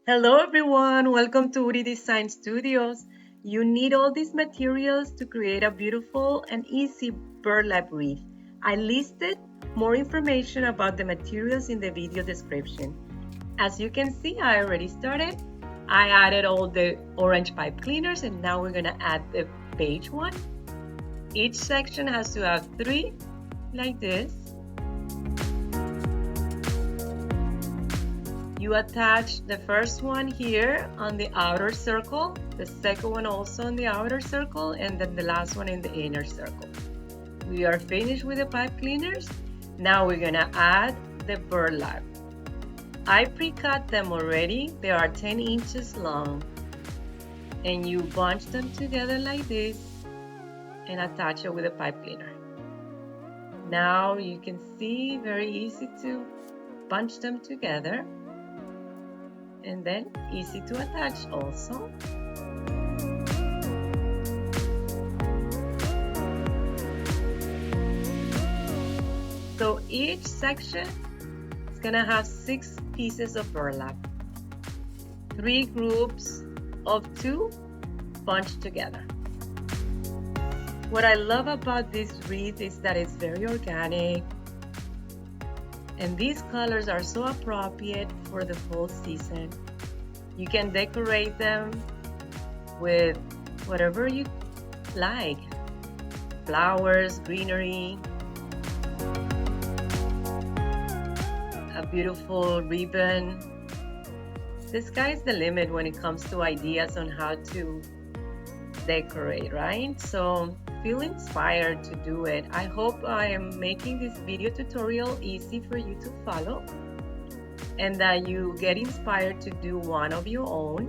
Hello everyone, welcome to Uri Design Studios. You need all these materials to create a beautiful and easy burlap wreath. I listed more information about the materials in the video description. As you can see, I already started. I added all the orange pipe cleaners and now we're gonna add the beige one. Each section has to have 3 like this. You attach the first one here on the outer circle, the second one also on the outer circle, and then the last one in the inner circle. We are finished with the pipe cleaners. Now we're gonna add the burlap. I pre-cut them already. They are 10 inches long. And you bunch them together like this and attach it with a pipe cleaner. Now you can see, very easy to bunch them together. And then easy to attach also. So each section is gonna have 6 pieces of burlap, 3 groups of 2 bunched together. What I love about this wreath is that it's very organic, and these colors are so appropriate for the fall season. You can decorate them with whatever you like. Flowers, greenery, a beautiful ribbon. The sky's the limit when it comes to ideas on how to decorate, right? So feel inspired to do it. I hope I am making this video tutorial easy for you to follow and that you get inspired to do one of your own.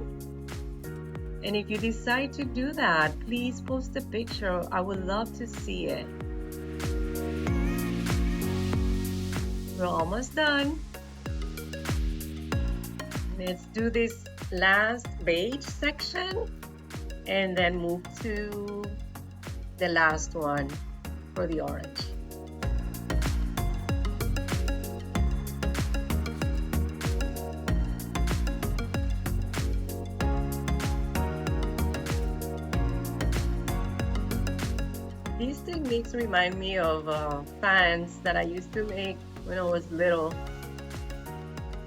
And if you decide to do that, please post a picture. I would love to see it. We're almost done. Let's do this last beige section and then move to the last one for the orange. These techniques remind me of fans that I used to make when I was little.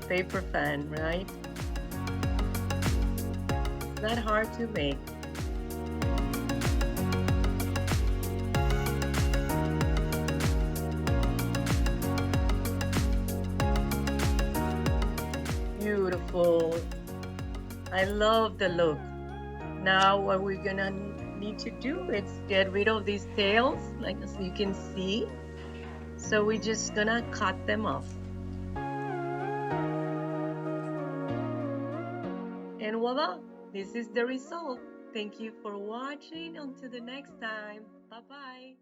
Paper fan, right? It's not hard to make. Beautiful. I love the look. Now what we're gonna need to do is get rid of these tails, like as you can see. So we're just gonna cut them off. And voila, this is the result. Thank you for watching. Until the next time. Bye-bye.